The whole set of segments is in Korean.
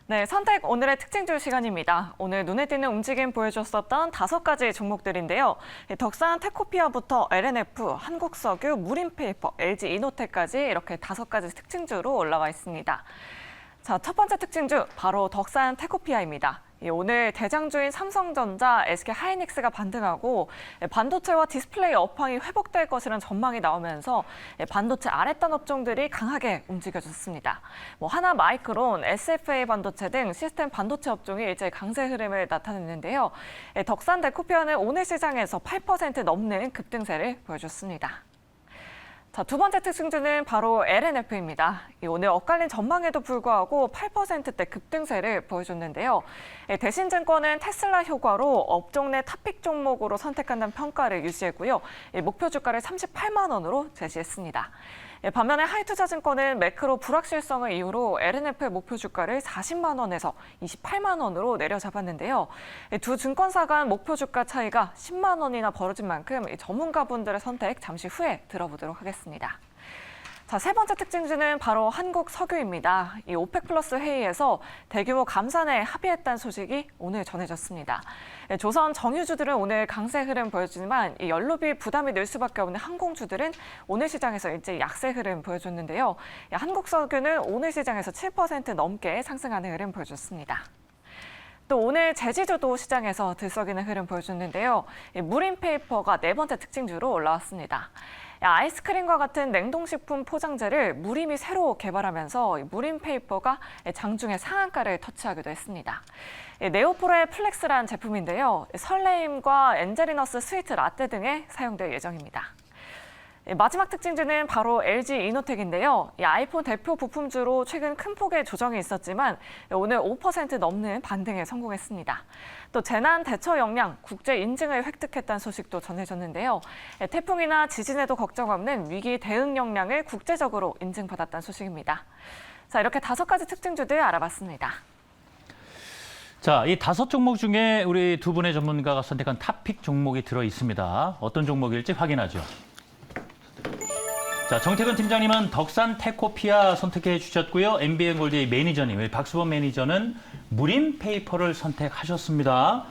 네, 선택 오늘의 특징주 시간입니다. 오늘 눈에 띄는 움직임 보여줬었던 5가지 종목들인데요. 덕산 테코피아부터 LNF, 한국석유, 무림페이퍼, LG이노텍까지 이렇게 5가지 특징주로 올라와 있습니다. 자, 첫 번째 특징주 바로 덕산 테코피아입니다. 오늘 대장주인 삼성전자, SK하이닉스가 반등하고 반도체와 디스플레이 업황이 회복될 것이라는 전망이 나오면서 반도체 아랫단 업종들이 강하게 움직여졌습니다. 하나 마이크론, SFA 반도체 등 시스템 반도체 업종이 일제히 강세 흐름을 나타냈는데요. 덕산 테코피아는 오늘 시장에서 8% 넘는 급등세를 보여줬습니다. 자, 두 번째 특징주는 바로 LNF입니다. 오늘 엇갈린 전망에도 불구하고 8%대 급등세를 보여줬는데요. 대신증권은 테슬라 효과로 업종 내 탑픽 종목으로 선택한다는 평가를 유지했고요. 목표 주가를 38만 원으로 제시했습니다. 반면에 하이투자증권은 매크로 불확실성을 이유로 LNF의 목표 주가를 40만 원에서 28만 원으로 내려잡았는데요. 두 증권사 간 목표 주가 차이가 10만 원이나 벌어진 만큼 전문가분들의 선택 잠시 후에 들어보도록 하겠습니다. 자, 세 번째 특징주는 바로 한국석유입니다. 이 오펙 플러스 회의에서 대규모 감산에 합의했다는 소식이 오늘 전해졌습니다. 조선 정유주들은 오늘 강세 흐름 보여주지만 이 연료비 부담이 늘 수밖에 없는 항공주들은 오늘 시장에서 일제 약세 흐름 보여줬는데요. 한국석유는 오늘 시장에서 7% 넘게 상승하는 흐름 보여줬습니다. 또 오늘 제주도도 시장에서 들썩이는 흐름 보여줬는데요. 무림페이퍼가 네 번째 특징주로 올라왔습니다. 아이스크림과 같은 냉동식품 포장재를 무림이 새로 개발하면서 무림페이퍼가 장중에 상한가를 터치하기도 했습니다. 네오프로의 플렉스라는 제품인데요. 설레임과 엔젤리너스 스위트 라떼 등에 사용될 예정입니다. 마지막 특징주는 바로 LG이노텍인데요. 아이폰 대표 부품주로 최근 큰 폭의 조정이 있었지만 오늘 5% 넘는 반등에 성공했습니다. 또 재난 대처 역량, 국제 인증을 획득했다는 소식도 전해졌는데요. 태풍이나 지진에도 걱정 없는 위기 대응 역량을 국제적으로 인증받았다는 소식입니다. 자, 이렇게 5가지 특징주들 알아봤습니다. 자, 이 5 종목 중에 우리 두 분의 전문가가 선택한 탑픽 종목이 들어 있습니다. 어떤 종목일지 확인하죠. 자, 정태근 팀장님은 덕산 테코피아 선택해 주셨고요. MBN골드의 매니저님, 박수범 매니저는 무림페이퍼를 선택하셨습니다.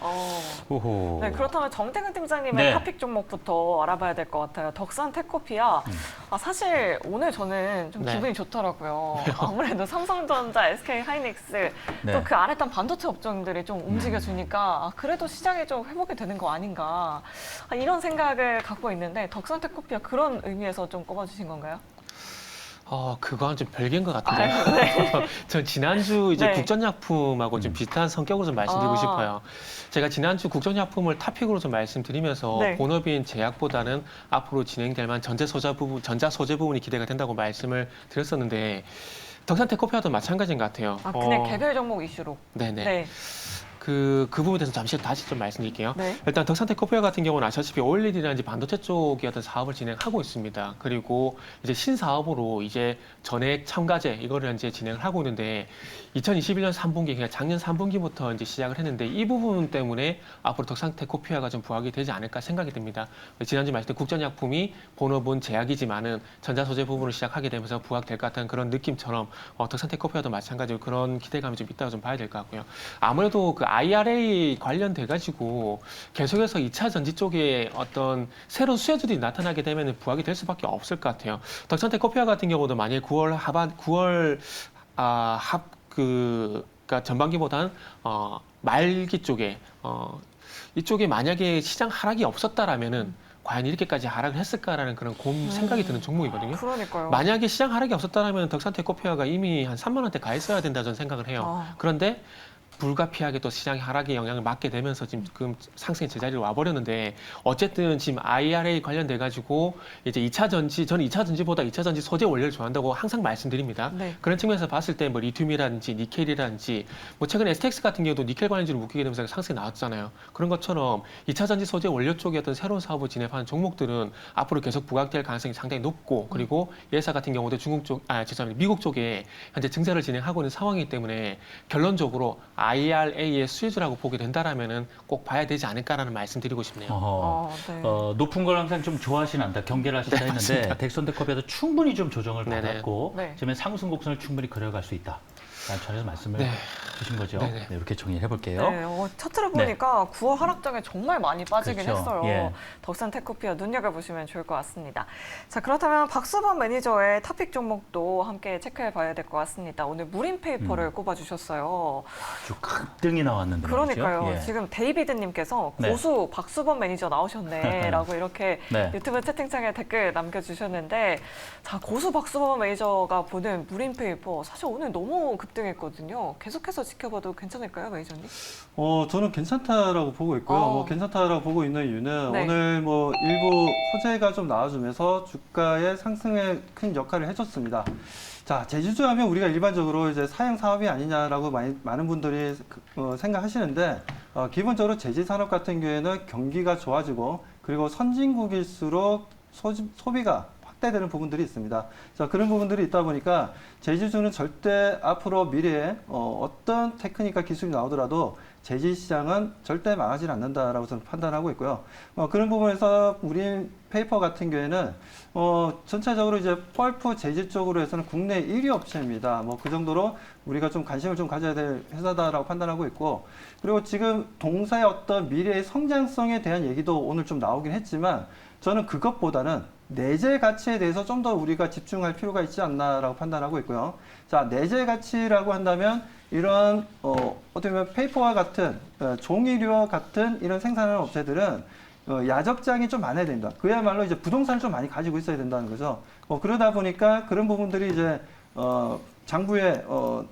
오호. 네, 그렇다면 정태근 팀장님의 탑픽 종목부터 알아봐야 될 것 같아요. 덕산 테코피아. 사실 오늘 저는 좀 기분이 좋더라고요. 아무래도 삼성전자, SK하이닉스, 또 그 아래단 반도체 업종들이 좀 움직여주니까 그래도 시장이 좀 회복이 되는 거 아닌가 이런 생각을 갖고 있는데 덕산 테코피아 그런 의미에서 좀 꼽아주신 건가요? 그거는 좀 별개인 것 같은데요. 네. 전 지난주 이제 국전약품하고 좀 비슷한 성격으로 좀 말씀드리고 싶어요. 제가 지난주 국전약품을 탑픽으로 좀 말씀드리면서 본업인 제약보다는 앞으로 진행될 만한 전자 소재 부분이 기대가 된다고 말씀을 드렸었는데 덕산 테코피아도 마찬가지인 것 같아요. 그냥 개별 종목 이슈로. 네네. 네. 그 부분에 대해서 잠시 다시 좀 말씀드릴게요. 네. 일단 덕산 테코피아 같은 경우는 아시다시피 OLED라든지 반도체 쪽의 어떤 사업을 진행하고 있습니다. 그리고 이제 신사업으로 이제 전액 첨가제 이거를 이제 진행을 하고 있는데 2021년 3분기, 그러니까 작년 3분기부터 이제 시작을 했는데 이 부분 때문에 앞으로 덕산 테코피아가 좀 부각이 되지 않을까 생각이 듭니다. 지난주 말씀드린 국전약품이 본업은 제약이지만은 전자소재 부분을 시작하게 되면서 부각될 것 같은 그런 느낌처럼 덕산 테코피아도 마찬가지로 그런 기대감이 좀 있다고 좀 봐야 될 것 같고요. 아무래도 그 IRA 관련돼 가지고 계속해서 2차 전지 쪽에 어떤 새로운 수혜주들이 나타나게 되면 부각이 될 수밖에 없을 것 같아요. 덕산 테코피아 같은 경우도 만약에 9월 그러니까 전반기보다는 말기 쪽에 이쪽에 만약에 시장 하락이 없었다라면은 과연 이렇게까지 하락을 했을까라는 그런 생각이 드는 종목이거든요. 그러니까요. 만약에 시장 하락이 없었다면 덕산 테코피아가 이미 한 3만 원대 가 있어야 된다 저는 생각을 해요. 그런데 불가피하게 또 시장의 하락의 영향을 받게 되면서 지금 상승의 제자리로 와버렸는데 어쨌든 지금 IRA 관련돼 가지고 이제 2차 전지, 저는 2차 전지보다 2차 전지 소재 원료를 좋아한다고 항상 말씀드립니다. 그런 측면에서 봤을 때 뭐 리튬이라든지 니켈이라든지 뭐 최근에 STX 같은 경우도 니켈 관련주를 묶이게 되면서 상승이 나왔잖아요. 그런 것처럼 2차 전지 소재 원료 쪽의 어떤 새로운 사업을 진행하는 종목들은 앞으로 계속 부각될 가능성이 상당히 높고 그리고 예사 같은 경우도 미국 쪽에 현재 증세를 진행하고 있는 상황이기 때문에 결론적으로 IRA의 수혜주라고 보게 된다라면은 꼭 봐야 되지 않을까라는 말씀드리고 싶네요. 높은 걸 항상 좀 좋아하시는다, 경계를 하신다 했는데 맞습니다. 덕산 테코피아도 충분히 좀 조정을 네네. 받았고 지금 상승 곡선을 충분히 그려갈 수 있다. 라는 차원에서 말씀을 보신 거죠? 네네. 네, 이렇게 정리해 볼게요. 네, 차트를 보니까 9월 하락장에 정말 많이 빠지긴 그렇죠. 했어요. 예. 덕산 테코피아 눈여겨보시면 좋을 것 같습니다. 자, 그렇다면 박수범 매니저의 탑픽 종목도 함께 체크해 봐야 될 것 같습니다. 오늘 무림페이퍼를 꼽아주셨어요. 아주 급등이 나왔는데 그러니까요. 말이죠. 예. 지금 데이비드님께서 네. 고수 박수범 매니저 나오셨네라고 이렇게 네. 유튜브 채팅창에 댓글 남겨주셨는데, 자, 고수 박수범 매니저가 보는 무림페이퍼 사실 오늘 너무 급등했거든요. 계속해서 지켜봐도 괜찮을까요, 매니저님? 저는 괜찮다라고 보고 있고요. 어. 괜찮다라고 보고 있는 이유는 네. 오늘 일부 호재가 좀 나와주면서 주가의 상승에 큰 역할을 해줬습니다. 자, 제주주 하면 우리가 일반적으로 이제 사형 사업이 아니냐라고 많은 분들이 생각하시는데, 기본적으로 제지 산업 같은 경우에는 경기가 좋아지고 그리고 선진국일수록 소비가 확대되는 부분들이 있습니다. 자, 그런 부분들이 있다 보니까 제주주는 절대 앞으로 미래에 어떤 테크닉과 기술이 나오더라도 제지 시장은 절대 망하지 않는다라고 저는 판단하고 있고요. 그런 부분에서 우리 페이퍼 같은 경우에는 전체적으로 이제 펄프 제지 쪽으로 해서는 국내 1위 업체입니다. 그 정도로 우리가 좀 관심을 좀 가져야 될 회사다라고 판단하고 있고, 그리고 지금 동사의 어떤 미래의 성장성에 대한 얘기도 오늘 좀 나오긴 했지만 저는 그것보다는 내재 가치에 대해서 좀 더 우리가 집중할 필요가 있지 않나라고 판단하고 있고요. 자, 내재 가치라고 한다면 이런 어떻게 보면 페이퍼와 같은 종이류와 같은 이런 생산하는 업체들은 야적장이 좀 많아야 된다. 그야말로 이제 부동산을 좀 많이 가지고 있어야 된다는 거죠. 그러다 보니까 그런 부분들이 이제 장부에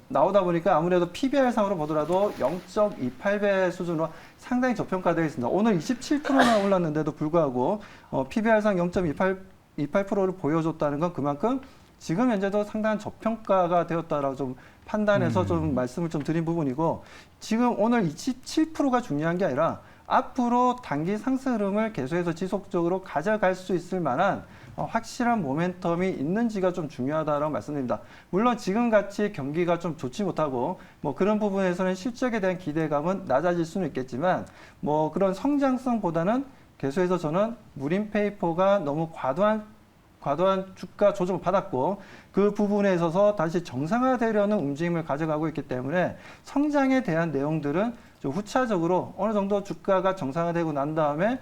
나오다 보니까 아무래도 PBR 상으로 보더라도 0.28배 수준으로 상당히 저평가되어 있습니다. 오늘 27%나 올랐는데도 불구하고 PBR 상 0.28%를 보여줬다는 건 그만큼 지금 현재도 상당한 저평가가 되었다라고 좀 판단해서 좀 말씀을 좀 드린 부분이고, 지금 오늘 27%가 중요한 게 아니라 앞으로 단기 상승 흐름을 계속해서 지속적으로 가져갈 수 있을 만한 확실한 모멘텀이 있는지가 좀 중요하다라고 말씀드립니다. 물론 지금같이 경기가 좀 좋지 못하고 그런 부분에서는 실적에 대한 기대감은 낮아질 수는 있겠지만 그런 성장성보다는 계속해서 저는 무림페이퍼가 너무 과도한 주가 조정을 받았고 그 부분에 있어서 다시 정상화되려는 움직임을 가져가고 있기 때문에 성장에 대한 내용들은 좀 후차적으로 어느 정도 주가가 정상화되고 난 다음에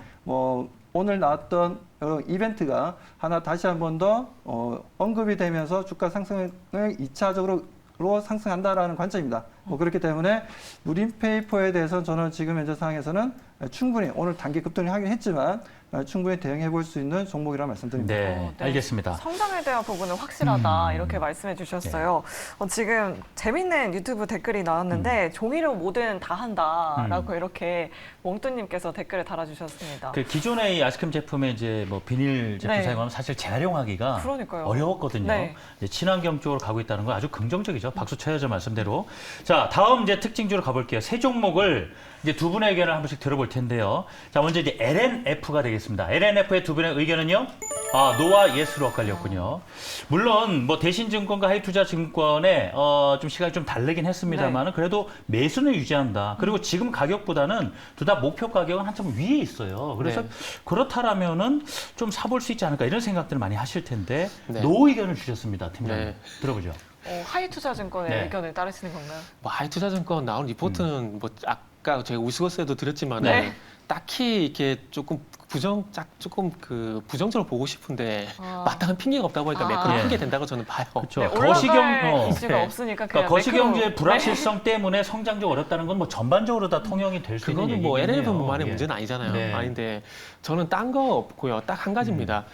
오늘 나왔던 이벤트가 하나 다시 한 번 더 언급이 되면서 주가 상승을 2차적으로 상승한다라는 관점입니다. 그렇기 때문에 무림페이퍼에 대해서는 저는 지금 현재 상황에서는 충분히 오늘 단기 급등이 하긴 했지만 충분히 대응해 볼 수 있는 종목이라고 말씀드립니다. 네, 알겠습니다. 성장에 대한 부분은 확실하다 이렇게 말씀해 주셨어요. 재밌는 재밌는 유튜브 댓글이 나왔는데 종이로 뭐든 다 한다라고 이렇게 몽뚜님께서 댓글을 달아주셨습니다. 그 기존의 이 아이스크림 제품에 이제 비닐 제품 네. 사용하면 사실 재활용하기가 그러니까요. 어려웠거든요. 네. 이제 친환경 쪽으로 가고 있다는 건 아주 긍정적이죠. 박수 쳐야죠, 말씀대로. 자, 다음 이제 특징주로 가볼게요. 세 종목을 이제 두 분의 의견을 한 번씩 들어볼 텐데요. 자, 먼저 이제 LNF가 되겠습니다. LNF의 두 분의 의견은요? 노와 예스로 엇갈렸군요. 물론 대신증권과 하이투자증권에 좀 시각이 좀 다르긴 했습니다만은 그래도 매수는 유지한다. 그리고 지금 가격보다는 둘 다 목표 가격은 한참 위에 있어요. 그래서 네. 그렇다라면은 좀 사볼 수 있지 않을까 이런 생각들을 많이 하실 텐데 네. 노 의견을 주셨습니다, 팀장님. 네. 들어보죠. 하이투자증권의 네. 의견을 따르시는 건가요? 하이투자증권 나온 리포트는 아까 제가 우스갯소리도 드렸지만 네. 딱히 이렇게 조금 부정적으로 보고 싶은데 마땅한 핑계가 없다 보니까 매크로 예. 크게 된다고 저는 봐요. 그렇죠. 네, 올라갈 이슈가 네. 없으니까 그냥 그러니까 거시경제 매크로. 불확실성 때문에 성장적 어렵다는 건 전반적으로 다 통용이 될 수 있는 그거는 얘기긴 해요. LNF만의 예. 문제는 아니잖아요. 네. 아닌데 저는 딴 거 없고요. 딱 한 가지입니다.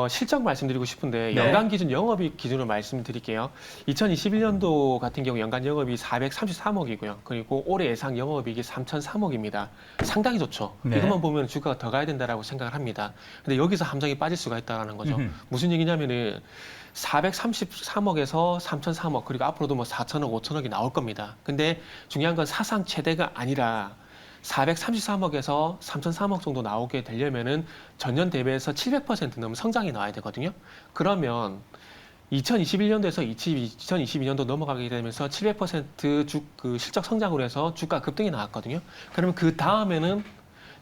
실적 말씀드리고 싶은데 네. 연간 기준 영업이익 기준으로 말씀드릴게요. 2021년도 같은 경우 연간 영업이익이 433억이고요. 그리고 올해 예상 영업이익이 3,003억입니다. 상당히 좋죠. 네. 이것만 보면 주가가 더 가야 된다라고 생각을 합니다. 근데 여기서 함정이 빠질 수가 있다는 거죠. 무슨 얘기냐면은 433억에서 3,003억 그리고 앞으로도 4천억, 5천억이 나올 겁니다. 근데 중요한 건 사상 최대가 아니라 433억에서 3,003억 정도 나오게 되려면은 전년 대비해서 700% 넘는 성장이 나와야 되거든요. 그러면 2021년도에서 2022년도 넘어가게 되면서 700% 실적 성장으로 해서 주가 급등이 나왔거든요. 그러면 그 다음에는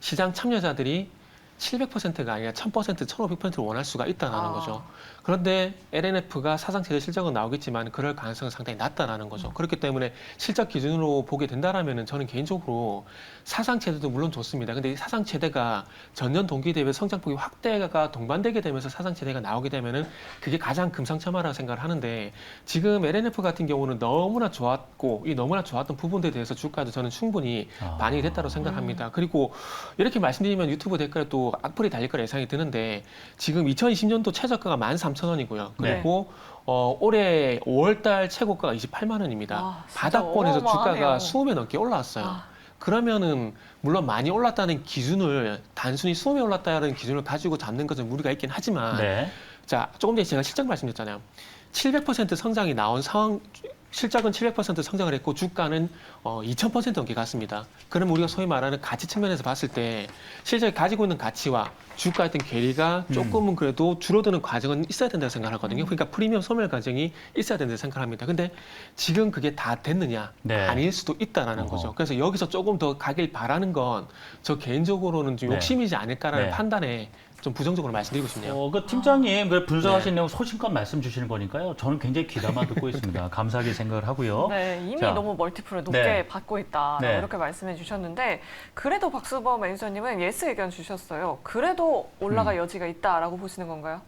시장 참여자들이 700%가 아니라 1000%, 1500%를 원할 수가 있다는 아. 거죠. 그런데 LNF가 사상체제 실적은 나오겠지만 그럴 가능성은 상당히 낮다라는 거죠. 그렇기 때문에 실적 기준으로 보게 된다라면은 저는 개인적으로 사상체제도 물론 좋습니다. 근데 이 사상체제가 전년 동기 대비 성장폭이 확대가 동반되게 되면서 사상체제가 나오게 되면은 그게 가장 금상첨화라고 생각을 하는데 지금 LNF 같은 경우는 너무나 좋았고 이 너무나 좋았던 부분들에 대해서 주가도 저는 충분히 반영이 됐다고 생각합니다. 그리고 이렇게 말씀드리면 유튜브 댓글에 또 악플이 달릴 거라 예상이 드는데 지금 2020년도 최저가가 13,000원이고요. 그리고 올해 5월달 최고가가 28만 원입니다. 아, 진짜 바닥권에서 어마어마하네요. 주가가 20배 넘게 올라왔어요. 아. 그러면은 물론 많이 올랐다는 기준을 단순히 20배 올랐다는 기준을 가지고 잡는 것은 무리가 있긴 하지만 네. 자, 조금 전에 제가 실적 말씀드렸잖아요. 700% 성장이 나온 상황, 실적은 700% 성장을 했고 주가는 2000% 넘게 갔습니다. 그러면 우리가 소위 말하는 가치 측면에서 봤을 때 실적이 가지고 있는 가치와 주가의 어떤 괴리가 조금은 그래도 줄어드는 과정은 있어야 된다고 생각하거든요. 그러니까 프리미엄 소멸 과정이 있어야 된다고 생각합니다. 근데 지금 그게 다 됐느냐? 네. 아닐 수도 있다라는 거죠. 그래서 여기서 조금 더 가길 바라는 건 저 개인적으로는 좀 네. 욕심이지 않을까라는 네. 판단에 좀 부정적으로 말씀드리고 싶네요. 그 팀장님 그 분석하신 네. 내용 소신껏 말씀 주시는 거니까요. 저는 굉장히 귀담아 듣고 있습니다. 감사하게 생각을 하고요. 네, 이미 자, 너무 멀티플을 높게 네. 받고 있다 네. 이렇게 말씀해 주셨는데 그래도 박수범 매니저님은 예스 의견 주셨어요. 그래도 올라갈 여지가 있다라고 보시는 건가요?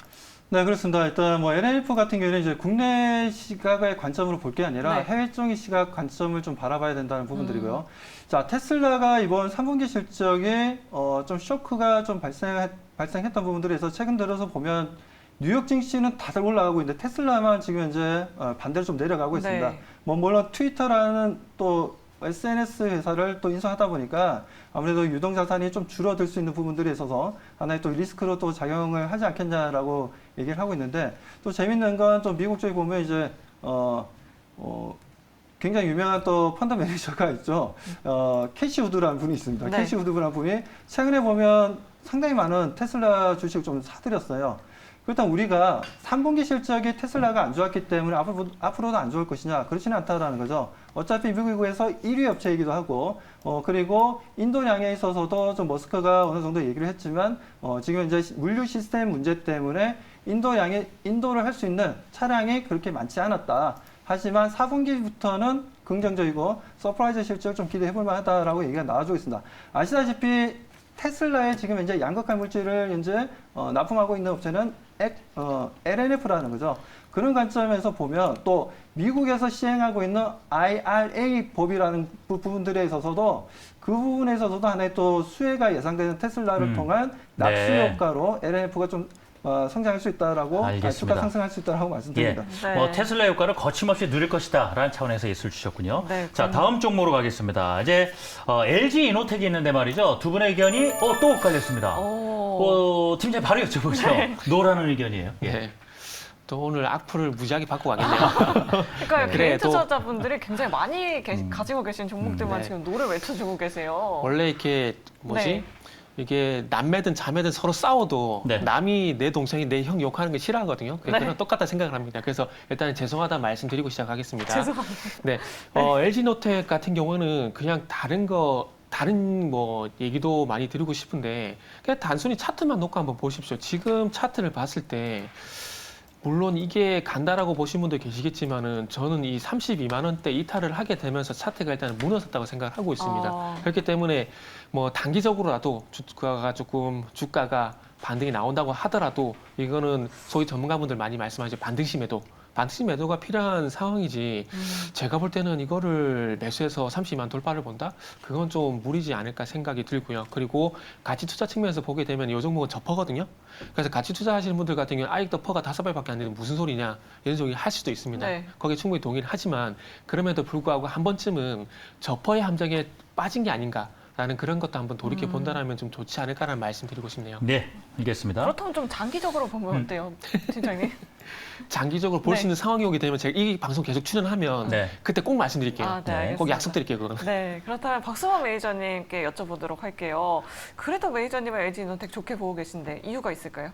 네, 그렇습니다. 일단 뭐 LNF 같은 경우는 이제 국내 시각의 관점으로 볼 게 아니라 네. 해외적인 시각 관점을 좀 바라봐야 된다는 부분들이고요. 자, 테슬라가 이번 3분기 실적에 좀 쇼크가 좀 발생했던 부분들에서 최근 들어서 보면 뉴욕 증시는 다들 올라가고 있는데 테슬라만 지금 현재 반대로 좀 내려가고 있습니다. 네. 뭐 물론 트위터라는 또 SNS 회사를 또 인수하다 보니까 아무래도 유동 자산이 좀 줄어들 수 있는 부분들이 있어서 하나의 또 리스크로 또 작용을 하지 않겠냐라고 얘기를 하고 있는데 또 재밌는 건 또 미국 쪽에 보면 이제 굉장히 유명한 또 펀드 매니저가 있죠. 캐시 우드라는 분이 있습니다. 네. 캐시 우드라는 분이 최근에 보면 상당히 많은 테슬라 주식을 좀 사들였어요. 그렇다면 우리가 3분기 실적이 테슬라가 안 좋았기 때문에 앞으로도 안 좋을 것이냐? 그렇지는 않다라는 거죠. 어차피 미국에서 1위 업체이기도 하고, 그리고 인도량에 있어서도 좀 머스크가 어느 정도 얘기를 했지만, 지금 이제 물류 시스템 문제 때문에 인도를 할 수 있는 차량이 그렇게 많지 않았다. 하지만 4분기부터는 긍정적이고 서프라이즈 실적을 좀 기대해 볼 만하다라고 얘기가 나와주고 있습니다. 아시다시피 테슬라에 지금 이제 양극화 물질을 현재 납품하고 있는 업체는 LNF라는 거죠. 그런 관점에서 보면 또 미국에서 시행하고 있는 IRA 법이라는 부분들에 있어서도 그 부분에 있어서도 하나의 또 수혜가 예상되는 테슬라를 통한 납수 네. 효과로 LNF가 좀 성장할 수 있다라고 알겠습니다. 주가 상승할 수 있다고 말씀드립니다. 네. 테슬라 효과를 거침없이 누릴 것이다라는 차원에서 예술 주셨군요. 네, 자, 다음 종목으로 가겠습니다. 이제 LG 이노텍이 있는데 말이죠. 두 분의 의견이 또 엇갈렸습니다. 팀장님 바로 여쭤보죠. 네. 노라는 의견이에요. 예. 네. 또 오늘 악플을 무지하게 받고 가겠네요. 그러니까 그래, 개인 또- 투자자분들이 굉장히 많이 가지고 계신 종목들만 네. 지금 노를 외쳐주고 계세요. 원래 이렇게 네. 이게 남매든 자매든 서로 싸워도 네. 남이 내 동생이 내 형 욕하는 거 싫어하거든요. 네. 그런 똑같다 생각을 합니다. 그래서 일단 죄송하다 말씀드리고 시작하겠습니다. 죄송합니다. 네, LG노텍 같은 경우는 그냥 다른 뭐 얘기도 많이 드리고 싶은데 그냥 단순히 차트만 놓고 한번 보십시오. 지금 차트를 봤을 때 물론 이게 간다라고 보신 분도 계시겠지만은 저는 이 32만 원대 이탈을 하게 되면서 차트가 일단 무너졌다고 생각을 하고 있습니다. 그렇기 때문에 뭐 단기적으로라도 주가가 반등이 나온다고 하더라도 이거는 소위 전문가분들 많이 말씀하시죠. 반등시 매도가 필요한 상황이지 제가 볼 때는 이거를 매수해서 30만 돌파를 본다? 그건 좀 무리지 않을까 생각이 들고요. 그리고 가치 투자 측면에서 보게 되면 이 종목은 저퍼거든요. 그래서 가치 투자하시는 분들 같은 경우는 아직도 퍼가 5배밖에 안 되는 무슨 소리냐 이런 소리 할 수도 있습니다. 네. 거기에 충분히 동의를 하지만 그럼에도 불구하고 한 번쯤은 저퍼의 함정에 빠진 게 아닌가 라는 그런 것도 한번 돌이켜 본다라면 좀 좋지 않을까라는 말씀 드리고 싶네요. 네, 알겠습니다. 그렇다면 좀 장기적으로 보면 어때요, 팀장님? 장기적으로 볼 수 네. 있는 상황이 오게 되면 제가 이 방송 계속 출연하면 네. 그때 꼭 말씀드릴게요. 아, 네, 네. 알겠습니다. 꼭 약속드릴게요, 그거는. 네, 그렇다면 박수범 매니저님께 여쭤보도록 할게요. 그래도 매니저님은 LG 이노텍 좋게 보고 계신데 이유가 있을까요?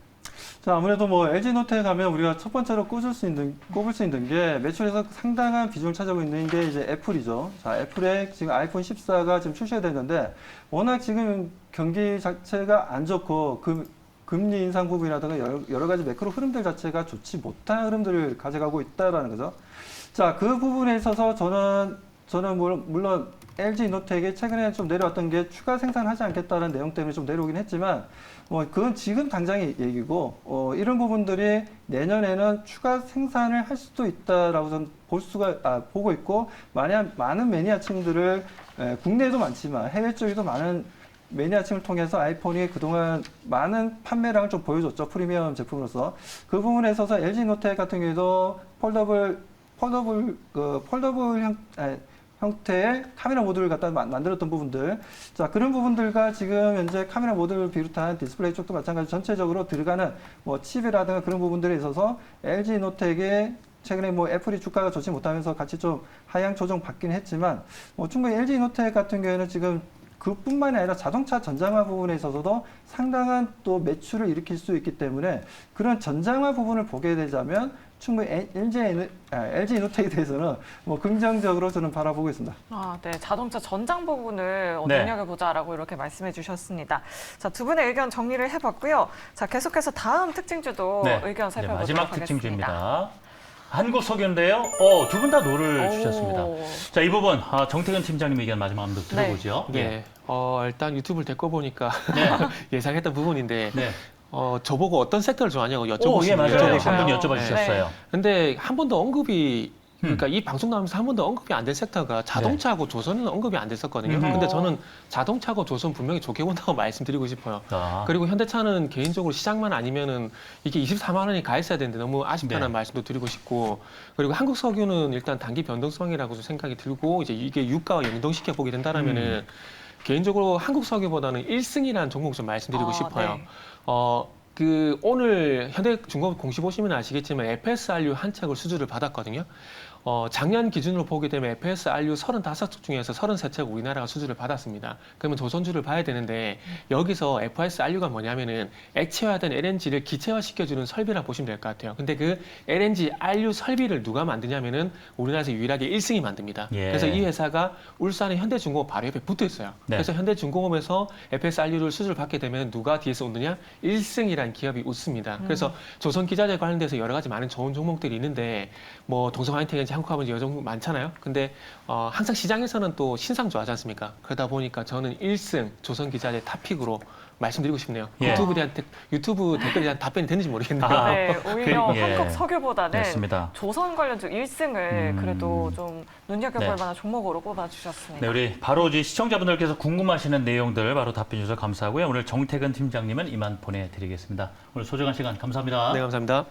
자, 아무래도 뭐 LG노트에 가면 우리가 첫 번째로 꼽을 수 있는 게 매출에서 상당한 비중을 차지하고 있는 게 이제 애플이죠. 자, 애플의 지금 아이폰 14가 지금 출시가 됐는데 워낙 지금 경기 자체가 안 좋고 금리 인상 부분이라든가 여러 가지 매크로 흐름들 자체가 좋지 못한 흐름들을 가져가고 있다라는 거죠. 자, 그 부분에 있어서 저는 물론 LG 이노텍이 최근에 좀 내려왔던 게 추가 생산하지 않겠다는 내용 때문에 좀 내려오긴 했지만 뭐 그건 지금 당장의 얘기고 이런 부분들이 내년에는 추가 생산을 할 수도 있다라고 저는 보고 있고 만약 많은 매니아층들을 국내에도 많지만 해외 쪽에도 많은 매니아층을 통해서 아이폰이 그동안 많은 판매량을 좀 보여줬죠. 프리미엄 제품으로서. 그 부분에 있어서 LG 이노텍 같은 경우에도 폴더블 형태의 카메라 모듈을 갖다 만들었던 부분들. 자, 그런 부분들과 지금 현재 카메라 모듈을 비롯한 디스플레이 쪽도 마찬가지로 전체적으로 들어가는 뭐 칩이라든가 그런 부분들에 있어서 LG 이노텍의 최근에 뭐 애플이 주가가 좋지 못하면서 같이 좀 하향 조정 받긴 했지만 충분히 LG 이노텍 같은 경우에는 지금 그뿐만이 아니라 자동차 전장화 부분에 있어서도 상당한 또 매출을 일으킬 수 있기 때문에 그런 전장화 부분을 보게 되자면 충분히 LG 이노텍에 대해서는 뭐 긍정적으로 저는 바라보고 있습니다. 아, 네. 자동차 전장 부분을 네. 눈여겨보자라고 이렇게 말씀해 주셨습니다. 자, 두 분의 의견 정리를 해봤고요. 자, 계속해서 다음 특징주도 네. 의견 네, 살펴보도록 마지막 하겠습니다. 특징주입니다. 한국 석유인데요. 두 분 다 노를 주셨습니다. 자, 이 부분 정태근 팀장님 의견 마지막 한번 들어보죠. 네. 일단 유튜브를 데리고 보니까 네. 예상했던 부분인데 네. 저보고 어떤 섹터를 좋아하냐고 예, 여쭤보시는 맞아요. 거예요. 한 분 여쭤봐 주셨어요. 근데 한 번도 언급이 그러니까 이 방송 나오면서 한 번도 언급이 안 된 섹터가 자동차하고 조선은 언급이 안 됐었거든요. 근데 저는 자동차하고 조선 분명히 좋게 본다고 말씀드리고 싶어요. 그리고 현대차는 개인적으로 시장만 아니면은 이게 24만 원이 가 있어야 되는데 너무 아쉽다는 네. 말씀도 드리고 싶고 그리고 한국석유는 일단 단기 변동성이라고 생각이 들고 이제 이게 유가와 연동시켜 보게 된다라면은 개인적으로 한국석유보다는 1승이라는 종목 좀 말씀드리고 싶어요. 네. 오늘 현대중공업 공시 보시면 아시겠지만 FSRU 한 척을 수주를 받았거든요. 작년 기준으로 보게 되면 FSRU 35척 중에서 33척 우리나라가 수주를 받았습니다. 그러면 조선주를 봐야 되는데 여기서 FSRU가 뭐냐면은 액체화된 LNG를 기체화시켜주는 설비라 보시면 될 것 같아요. 근데 그 LNG RU 설비를 누가 만드냐면은 우리나라에서 유일하게 1승이 만듭니다. 예. 그래서 이 회사가 울산의 현대중공업 바로 옆에 붙어 있어요. 네. 그래서 현대중공업에서 FSRU를 수주를 받게 되면 누가 뒤에서 웃느냐? 1승이라는 기업이 웃습니다. 그래서 조선기자재 관련돼서 여러 가지 많은 좋은 종목들이 있는데 뭐 동성하이텍 한국화물이 여러 종목 많잖아요. 근데 항상 시장에서는 또 신상 좋아하지 않습니까? 그러다 보니까 저는 1승 조선기자재 탑픽으로 말씀드리고 싶네요. 예. 유튜브 댓글에 대한 답변이 되는지 모르겠네요. 네, 오히려 예. 한국 석유보다는 맞습니다. 조선 관련주 1승을 그래도 좀 눈여겨볼 네. 만한 종목으로 꼽아주셨습니다. 네, 우리 바로 이제 시청자분들께서 궁금하시는 내용들 바로 답변 주셔서 감사하고요. 오늘 정태근 팀장님은 이만 보내드리겠습니다. 오늘 소중한 시간 감사합니다. 네, 감사합니다.